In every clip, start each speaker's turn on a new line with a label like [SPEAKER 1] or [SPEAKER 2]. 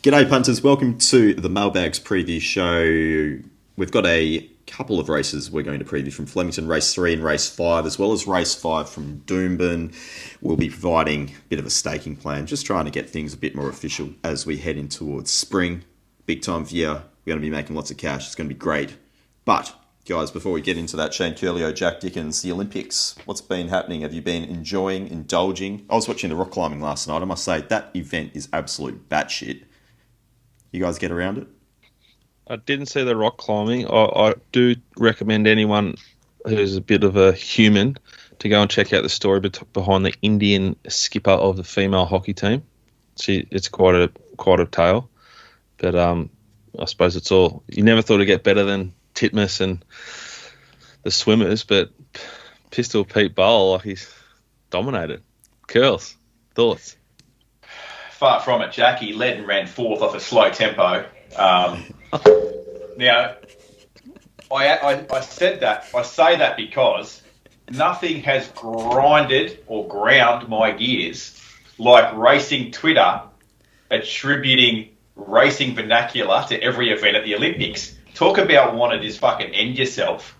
[SPEAKER 1] G'day punters, welcome to the Mailbags preview show. We've got a couple of races we're going to preview from Flemington Race 3 and Race 5, as well as Race 5 from Doomben. We'll be providing a bit of a staking plan, just trying to get things a bit more official as we head in towards spring. Big time for you. We're going to be making lots of cash. It's going to be great. But, guys, before we get into that, Shane Curlio, Jack Dickens, the Olympics, what's been happening? Have you been enjoying, indulging? I was watching the rock climbing last night. I must say, that event is absolute batshit. You guys get around it?
[SPEAKER 2] I didn't see the rock climbing. I do recommend anyone who's a bit of a human to go and check out the story behind the Indian skipper of the female hockey team. It's quite a tale, but I suppose it's all. You never thought it'd get better than Titmus and the swimmers, but Pistol Pete Bowl, he's dominated. Curls, thoughts?
[SPEAKER 3] Far from it, Jack. He led and ran fourth off a slow tempo. Now, I said that. I say that because nothing has grinded or ground my gears like racing Twitter attributing racing vernacular to every event at the Olympics. Talk about wanting to just fucking end yourself.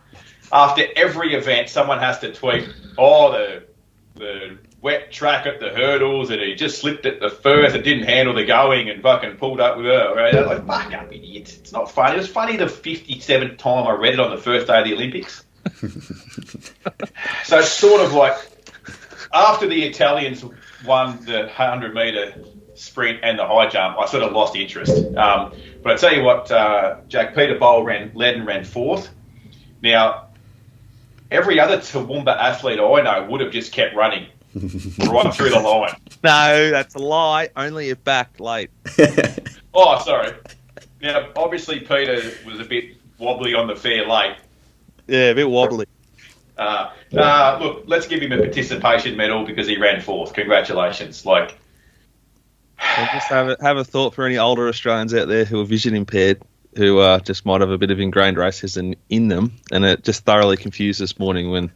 [SPEAKER 3] After every event, someone has to tweet, the wet track at the hurdles and he just slipped at the first and didn't handle the going and fucking pulled up with her. Right? Like, fuck up, idiot. It's not funny. It was funny the 57th time I read it on the first day of the Olympics. So it's sort of like, after the Italians won the 100-metre sprint and the high jump, I sort of lost interest. But I tell you what, Jack, Peter Bowl led and ran fourth. Now, every other Toowoomba athlete I know would have just kept running right through the line.
[SPEAKER 2] No, that's a lie. Only if back late.
[SPEAKER 3] Oh, sorry. Now, obviously, Peter was a bit wobbly on the fair late.
[SPEAKER 2] Yeah, a bit wobbly.
[SPEAKER 3] Look, let's give him a participation medal because he ran fourth. Congratulations.
[SPEAKER 2] Well, just have a thought for any older Australians out there who are vision impaired, who just might have a bit of ingrained racism in them, and it just thoroughly confused this morning when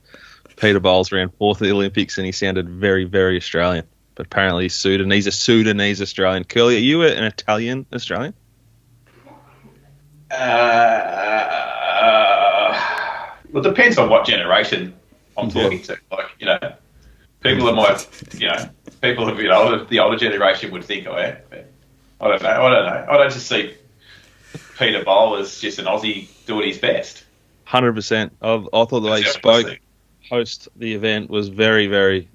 [SPEAKER 2] Peter Bowles ran fourth at the Olympics and he sounded very, very Australian. But apparently he's a Sudanese Australian. Curly, are you an Italian Australian?
[SPEAKER 3] Well, it depends on what generation I'm talking to. Like, people people a bit older, the older generation would think I am. But I don't know. I don't just see Peter Bowl as just an Aussie doing his best.
[SPEAKER 2] 100%. I thought the way he spoke post the event was very, very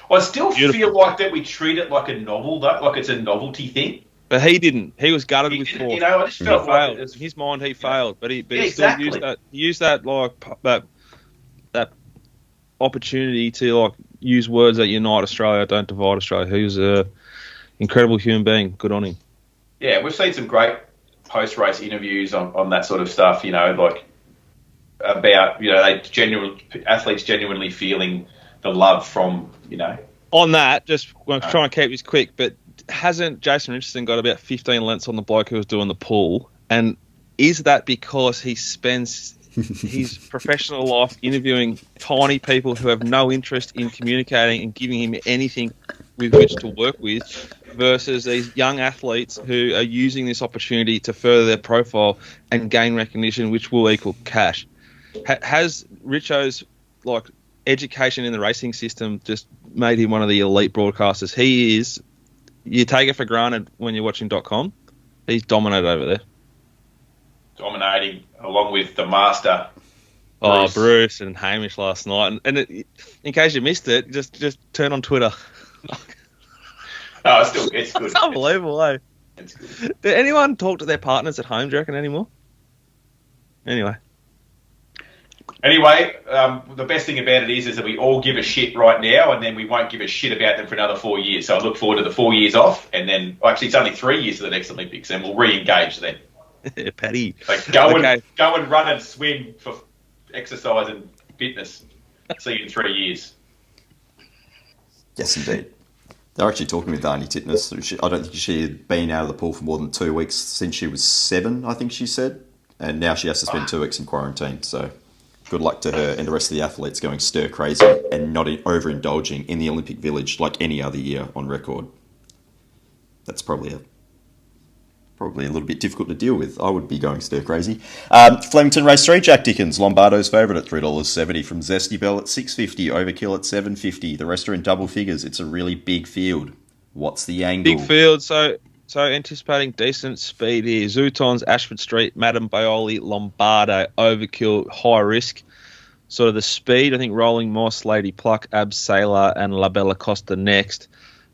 [SPEAKER 3] I still
[SPEAKER 2] beautiful.
[SPEAKER 3] Feel like that we treat it like a novel, though, like it's a novelty thing.
[SPEAKER 2] But he didn't. He was gutted with fourth.
[SPEAKER 3] I just felt like
[SPEAKER 2] in his mind he failed, but he
[SPEAKER 3] exactly.
[SPEAKER 2] still used that that opportunity to use words that unite Australia, don't divide Australia. He was an incredible human being. Good on him.
[SPEAKER 3] Yeah, we've seen some great post-race interviews on that sort of stuff. About athletes genuinely feeling the love from.
[SPEAKER 2] On that, just I'm trying to keep this quick, but hasn't Jason Richardson got about 15 lengths on the bloke who was doing the pull? And is that because he spends his professional life interviewing tiny people who have no interest in communicating and giving him anything with which to work with, versus these young athletes who are using this opportunity to further their profile and gain recognition, which will equal cash? Has Richo's education in the racing system just made him one of the elite broadcasters? He is. You take it for granted when you're watching .com. He's dominated over there.
[SPEAKER 3] Dominating along with the master.
[SPEAKER 2] Bruce and Hamish last night. And in case you missed it, just turn on Twitter.
[SPEAKER 3] No, it's good.
[SPEAKER 2] It's unbelievable, eh?
[SPEAKER 3] It's good.
[SPEAKER 2] Did anyone talk to their partners at home, do you reckon, anymore?
[SPEAKER 3] Anyway, the best thing about it is that we all give a shit right now, and then we won't give a shit about them for another 4 years. So I look forward to the 4 years off, and then actually it's only 3 years to the next Olympics, and we'll re-engage then.
[SPEAKER 2] Paddy.
[SPEAKER 3] Go and run and swim for exercise and fitness. See you in 3 years.
[SPEAKER 1] Yes, indeed. They're actually talking with Dani Titmus. I don't think she had been out of the pool for more than 2 weeks since she was 7, I think she said. And now she has to spend 2 weeks in quarantine, so good luck to her and the rest of the athletes going stir crazy and not overindulging in the Olympic Village like any other year on record. That's probably probably a little bit difficult to deal with. I would be going stir crazy. Flemington Race 3, Jack Dickens, Lombardo's favourite at $3.70 from Zesty Bell at $6.50, Overkill at $7.50. The rest are in double figures. It's a really big field. What's the angle?
[SPEAKER 2] Big field, so anticipating decent speed here. Zootons, Ashford Street, Madame Baioli, Lombardo, Overkill, high risk. Sort of the speed, I think Rolling Moss, Lady Pluck, Abseiler, and La Bella Costa next.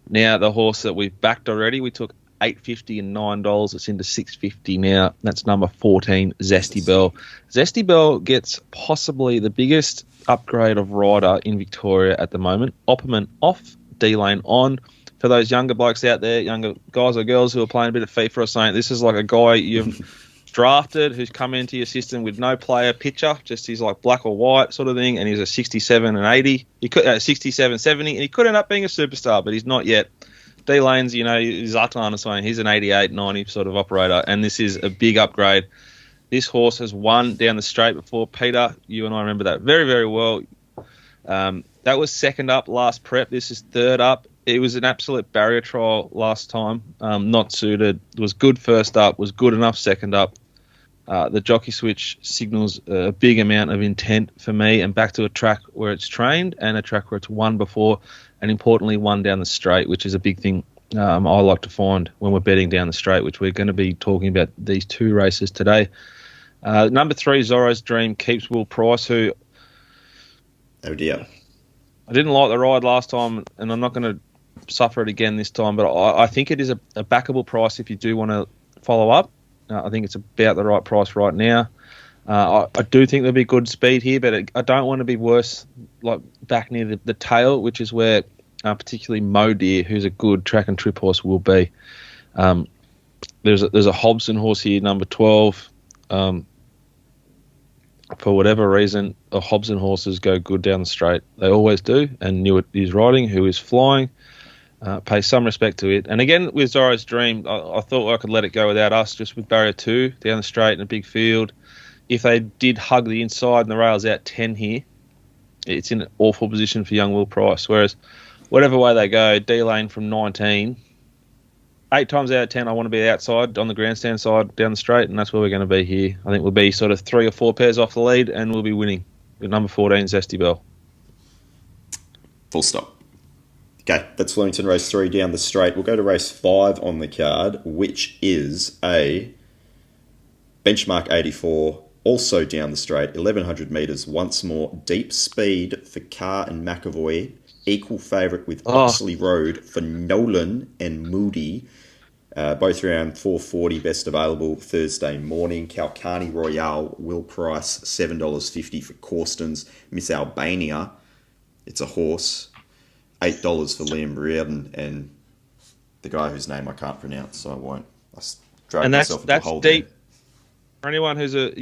[SPEAKER 2] Now, the horse that we've backed already, we took $8.50 and $9. It's into $6.50 now. That's number 14, Zesty Bell. Zesty Bell gets possibly the biggest upgrade of rider in Victoria at the moment. Opperman off, D-Lane on. For those younger blokes out there, younger guys or girls who are playing a bit of FIFA or something, this is like a guy you've drafted who's come into your system with no player picture, just he's like black or white sort of thing, and he's a 67 and 80. He could 67, 70, and he could end up being a superstar, but he's not yet. D-Lane's, Zatan or something, he's an 88, 90 sort of operator, and this is a big upgrade. This horse has won down the straight before. Peter, you and I remember that very, very well. That was second up last prep. This is third up. It was an absolute barrier trial last time. Not suited. Was good first up. Was good enough second up. The jockey switch signals a big amount of intent for me, and back to a track where it's trained and a track where it's won before, and importantly won down the straight, which is a big thing I like to find when we're betting down the straight, which we're going to be talking about these two races today. Number 3, Zorro's Dream, keeps Will Price, who...
[SPEAKER 1] Oh dear.
[SPEAKER 2] I didn't like the ride last time, and I'm not going to suffer it again this time, but I think it is a backable price if you do want to follow up. I think it's about the right price right now. I do think there'll be good speed here, but I don't want to be worse, like back near the tail, which is where particularly Mo Deer, who's a good track and trip horse, will be. There's a Hobson horse here, number 12. For whatever reason, the Hobson horses go good down the straight. They always do, and Newitt is riding, who is flying. Pay some respect to it. And again, with Zorro's Dream, I thought I could let it go without us, just with barrier 2 down the straight in a big field. If they did hug the inside and the rails out 10 here, it's in an awful position for young Will Price. Whereas, whatever way they go, D-Lane from 19, 8 times out of 10, I want to be outside on the grandstand side down the straight, and that's where we're going to be here. I think we'll be sort of 3 or 4 pairs off the lead, and we'll be winning with number 14, Zesty Bell.
[SPEAKER 1] Full stop. Okay, that's Flemington Race 3 down the straight. We'll go to Race 5 on the card, which is a Benchmark 84, also down the straight, 1,100 metres, once more. Deep speed for Carr and McAvoy. Equal favourite with Oxley Road for Nolan and Moody. Both around 4:40, best available Thursday morning. Kalkani Royale, Will Price, $7.50 for Corstons. Miss Albania, it's a horse. $8 for Liam Rhoden and the guy whose name I can't pronounce, so I won't. I drove myself into a hole
[SPEAKER 2] deep.
[SPEAKER 1] there.
[SPEAKER 2] For anyone who's a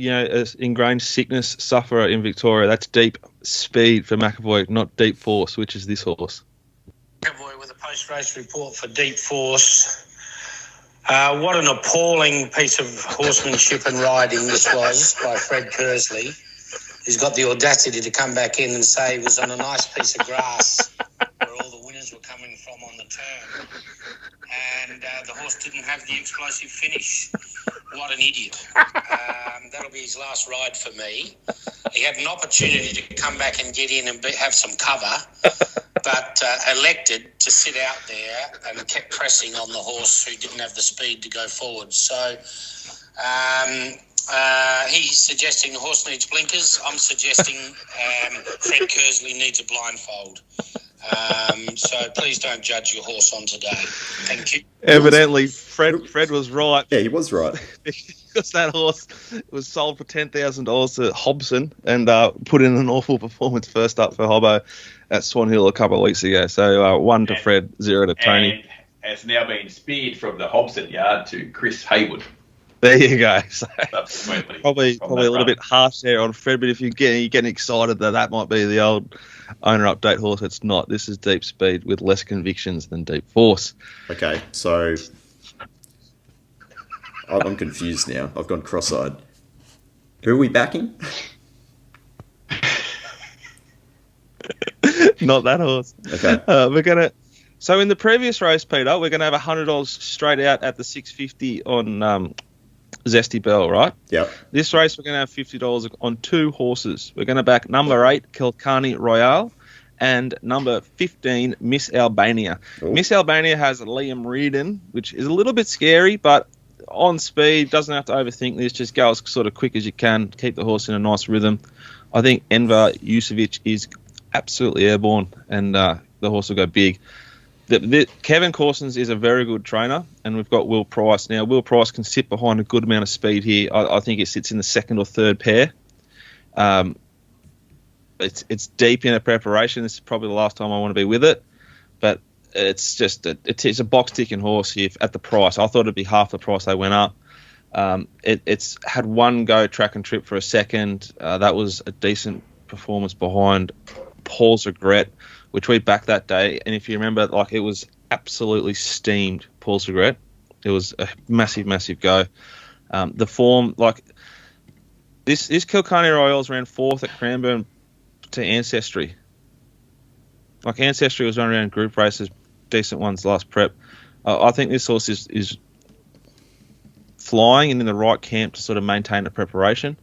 [SPEAKER 2] ingrained sickness sufferer in Victoria, that's deep speed for McAvoy, not deep force, which is this horse.
[SPEAKER 4] McAvoy with a post-race report for Deep Force. What an appalling piece of horsemanship and riding this was by Fred Kersley, who's got the audacity to come back in and say he was on a nice piece of grass where all the winners were coming from on the turn. And the horse didn't have the explosive finish. What an idiot. That'll be his last ride for me. He had an opportunity to come back and get in and have some cover, but elected to sit out there and kept pressing on the horse who didn't have the speed to go forward. So he's suggesting the horse needs blinkers. I'm suggesting Fred Kersley needs a blindfold. So please don't judge your horse on today. Thank you.
[SPEAKER 2] Evidently, Fred was right.
[SPEAKER 1] Yeah, he was right.
[SPEAKER 2] Because that horse was sold for $10,000 to Hobson and put in an awful performance first up for Hobbo at Swan Hill a couple of weeks ago. So 1 to Fred, 0 to Tony.
[SPEAKER 3] And it's now been speared from the Hobson yard to Chris Haywood.
[SPEAKER 2] There you go. So probably a little
[SPEAKER 3] run.
[SPEAKER 2] bit harsh there on Fred, but if you're getting excited that might be the old owner update horse, it's not. This is Deep Speed with less convictions than Deep Force.
[SPEAKER 1] Okay, so I'm confused now. I've gone cross-eyed. Who are we backing?
[SPEAKER 2] Not that horse.
[SPEAKER 1] Okay.
[SPEAKER 2] We're gonna. So in the previous race, Peter, we're going to have $100 straight out at the 650 on Zesty Bell, right?
[SPEAKER 1] Yep.
[SPEAKER 2] This race, we're going to have $50 on 2 horses. We're going to back number 8, Kilcarny Royale, and number 15, Miss Albania.
[SPEAKER 1] Ooh.
[SPEAKER 2] Miss Albania has Liam Rhoden, which is a little bit scary, but on speed, doesn't have to overthink this. Just go as sort of quick as you can. Keep the horse in a nice rhythm. I think Enver Jusevic is absolutely airborne, and the horse will go big. Kevin Corson's is a very good trainer, and we've got Will Price. Now, Will Price can sit behind a good amount of speed here. I think it sits in the 2nd or 3rd pair. It's deep in a preparation. This is probably the last time I want to be with it, but it's just it's a box-ticking horse here at the price. I thought it'd be half the price they went up. It's had one go track and trip for a second. That was a decent performance behind Paul's Regret, which we backed that day. And if you remember, like, it was absolutely steamed, Paul's Regret. It was a massive, massive go. The form, like, this Kilcarny Royals ran 4th at Cranbourne to Ancestry. Like, Ancestry was running around group races, decent ones last prep. I think this horse is flying and in the right camp to sort of maintain the preparation.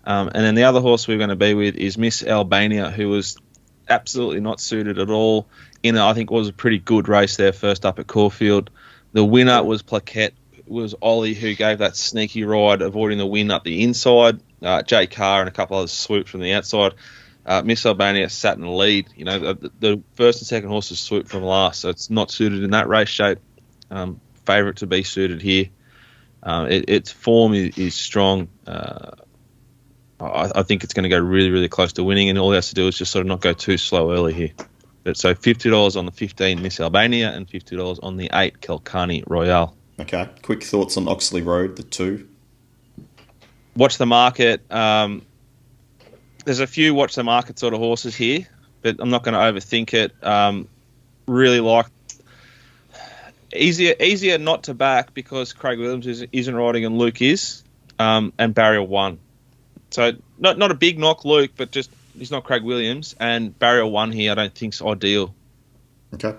[SPEAKER 2] And then the other horse we're going to be with is Miss Albania, who was absolutely not suited at all. I think it was a pretty good race there, first up at Caulfield. The winner was Plaquette, was Ollie, who gave that sneaky ride, avoiding the win up the inside. Jay Carr and a couple others swooped from the outside. Miss Albania sat in the lead. The first and second horses swooped from last, so it's not suited in that race shape. Favourite to be suited here. Its form is strong. I think it's going to go really, really close to winning, and all it has to do is just sort of not go too slow early here. But so $50 on the 15 Miss Albania and $50 on the 8 Kilcarny Royale.
[SPEAKER 1] Okay. Quick thoughts on Oxley Road, the 2.
[SPEAKER 2] Watch the market. There's a few watch the market sort of horses here, but I'm not going to overthink it. Really like easier not to back because Craig Williams isn't riding and Luke is, and Barrier 1. So not a big knock, Luke, but just he's not Craig Williams, and Barrier 1 here I don't think's ideal.
[SPEAKER 1] Okay.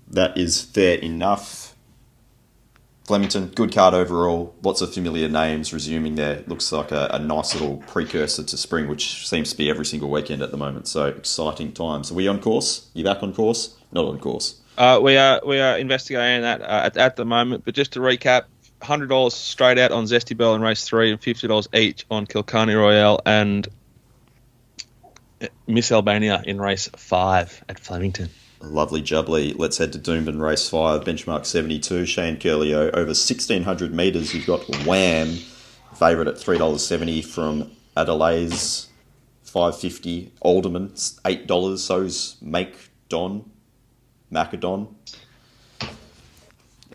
[SPEAKER 1] That is fair enough. Flemington, good card overall. Lots of familiar names resuming there. Looks like a nice little precursor to spring, which seems to be every single weekend at the moment. So exciting times. Are we on course? You back on course? Not on course.
[SPEAKER 2] We are investigating that at the moment. But just to recap, $100 straight out on Zesty Bell in race 3 and $50 each on Kilcarny Royale and Miss Albania in race 5 at Flemington.
[SPEAKER 1] Lovely jubbly. Let's head to Doomben race 5, benchmark 72. Shane Curlio over 1,600 metres. You've got Wham, favourite at $3.70 from Adelaide's $5.50. Alderman $8. So's Macadon.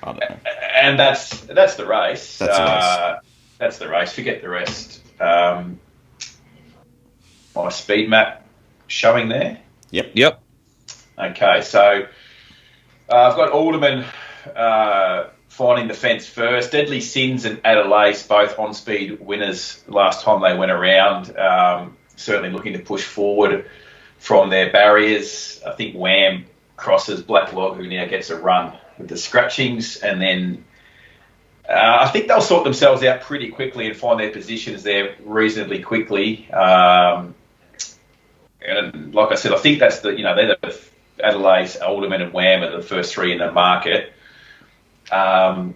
[SPEAKER 1] I don't know.
[SPEAKER 3] And that's the race.
[SPEAKER 1] That's the race.
[SPEAKER 3] That's the race. Forget the rest. My speed map showing there.
[SPEAKER 2] Yep.
[SPEAKER 3] Okay, so I've got Alderman finding the fence first. Deadly Sins and Adelaide, both on-speed winners last time they went around. Certainly looking to push forward from their barriers. I think Wham crosses Black Log, who now gets a run with the scratchings. And then I think they'll sort themselves out pretty quickly and find their positions there reasonably quickly. And like I said, I think that's they're the Adelaide, Alderman and Wham are the first 3 in the market. Hard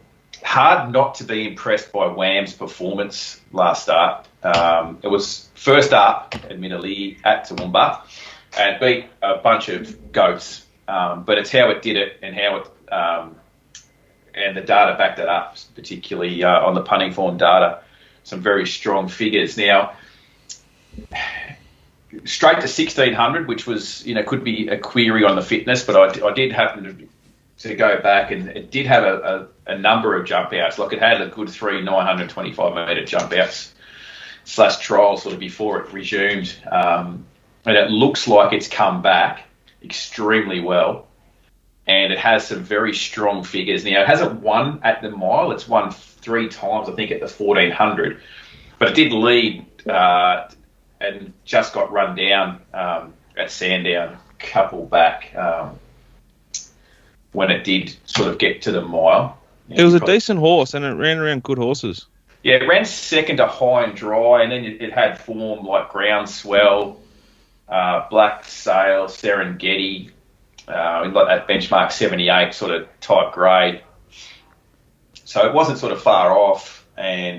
[SPEAKER 3] not to be impressed by Wham's performance last start. It was first up, admittedly, at Toowoomba and beat a bunch of goats. But it's how it did it and how it and the data backed it up, particularly on the punting form data. Some very strong figures. Now, straight to 1,600, which was, could be a query on the fitness, but I did happen to go back and it did have a number of jump outs. Like it had a good 3 925 metre jump outs / trials sort of before it resumed. And it looks like it's come back extremely well. And it has some very strong figures. Now, it hasn't won at the mile. It's won 3 times, I think, at the 1,400. But it did lead and just got run down at Sandown, couple back. when it did sort of get to the mile.
[SPEAKER 2] It was a decent horse, and it ran around good horses.
[SPEAKER 3] Yeah, it ran second to High and Dry, and then it had form like Groundswell, Black Sail, Serengeti, like that benchmark 78 sort of type grade. So it wasn't sort of far off, and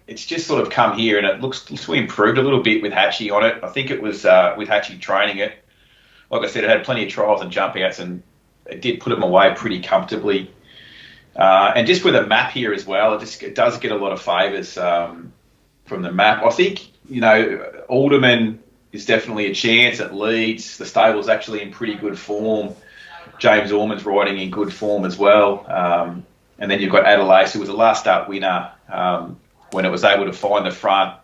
[SPEAKER 3] it's just sort of come here, and it looks to improved a little bit with Hatchie on it. I think it was with Hatchie training it. Like I said, it had plenty of trials and jump outs, and it did put him away pretty comfortably. And just with a map here as well, it does get a lot of favours from the map. I think, Alderman is definitely a chance at Leeds. The stable's actually in pretty good form. James Orman's riding in good form as well. And then you've got Adelaide, who was a last start winner when it was able to find the front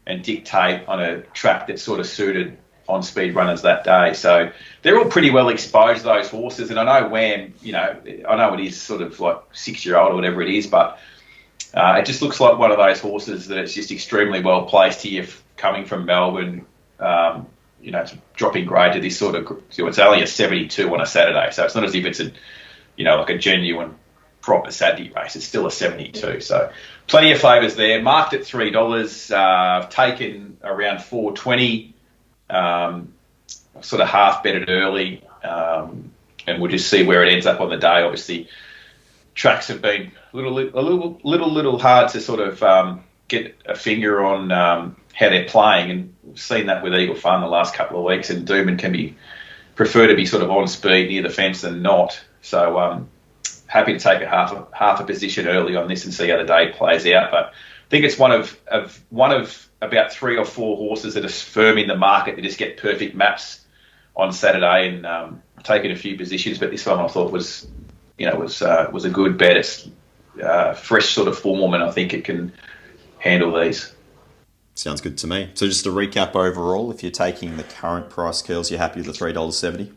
[SPEAKER 3] and dictate on a track that sort of suited on-speed runners that day. So they're all pretty well exposed, those horses. And I know Wham, I know it is sort of like 6-year-old or whatever it is, but it just looks like one of those horses that it's just extremely well placed here coming from Melbourne, to dropping grade to this sort of, it's only a 72 on a Saturday. So it's not as if it's like a genuine proper Saturday race. It's still a 72. So plenty of favours there. Marked at $3, taken around $4.20. Sort of half betted early, and we'll just see where it ends up on the day. Obviously, tracks have been a little hard to sort of get a finger on how they're playing, and we've seen that with Eagle Fun the last couple of weeks. And Doomben can prefer to be sort of on speed near the fence than not. So happy to take a half a position early on this and see how the day plays out. But I think it's one of about 3 or 4 horses that are firm in the market that just get perfect maps on Saturday, and taking a few positions. But this one I thought was a good bet. It's fresh sort of form, and I think it can handle these.
[SPEAKER 1] Sounds good to me. So just to recap overall, if you're taking the current price, Curls, you're happy with the $3.70?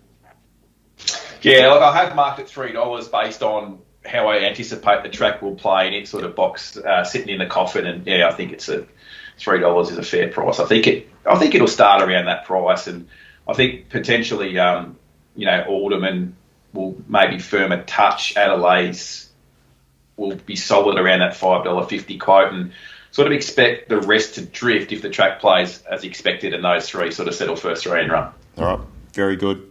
[SPEAKER 3] Yeah, look, I have marked it $3 based on how I anticipate the track will play in its sort of box, sitting in the coffin, and I think it's $3 is a fair price. I think it'll start around that price, and I think potentially, Alderman will maybe firm a touch. Adelaide's will be solid around that $5.50 quote, and sort of expect the rest to drift if the track plays as expected, and those 3 sort of settle first and run.
[SPEAKER 1] All right, very good.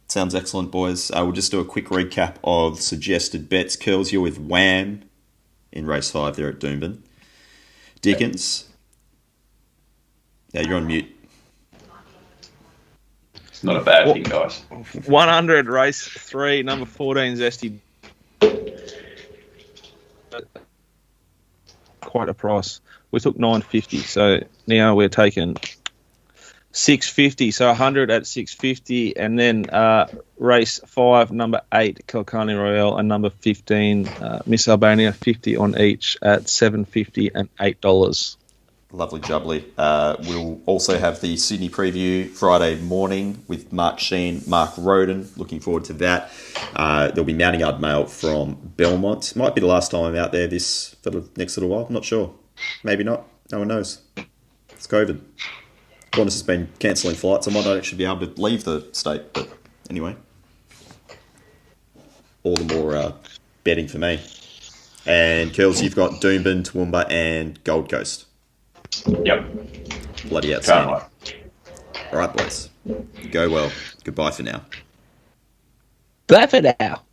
[SPEAKER 1] Sounds excellent, boys. We'll just do a quick recap of suggested bets. Curls, you're with Wham in race 5 there at Doomben. Dickens. Yeah, you're on mute.
[SPEAKER 3] It's not a bad thing, guys.
[SPEAKER 2] 100 race 3, number 14 Zesty. Quite a price. We took $9.50, so now we're taking $6.50, so 100 at $6.50, and then race 5, number 8 Kilcarney Royale, and number 15 Miss Albania, 50 on each at $7.50 and $8.
[SPEAKER 1] Lovely jubbly. We'll also have the Sydney preview Friday morning with Mark Sheen, Mark Rhoden. Looking forward to that. There'll be Mounting Yard Mail from Belmont. Might be the last time I'm out there for the next little while. I'm not sure. Maybe not. No one knows. It's COVID. Qantas has been cancelling flights. I might not actually be able to leave the state. But anyway, all the more betting for me. And Curls, you've got Doomben, Toowoomba and Gold Coast.
[SPEAKER 3] Yep.
[SPEAKER 1] Bloody outstanding. All right, boys. Go well. Goodbye for now.
[SPEAKER 2] Bye for now.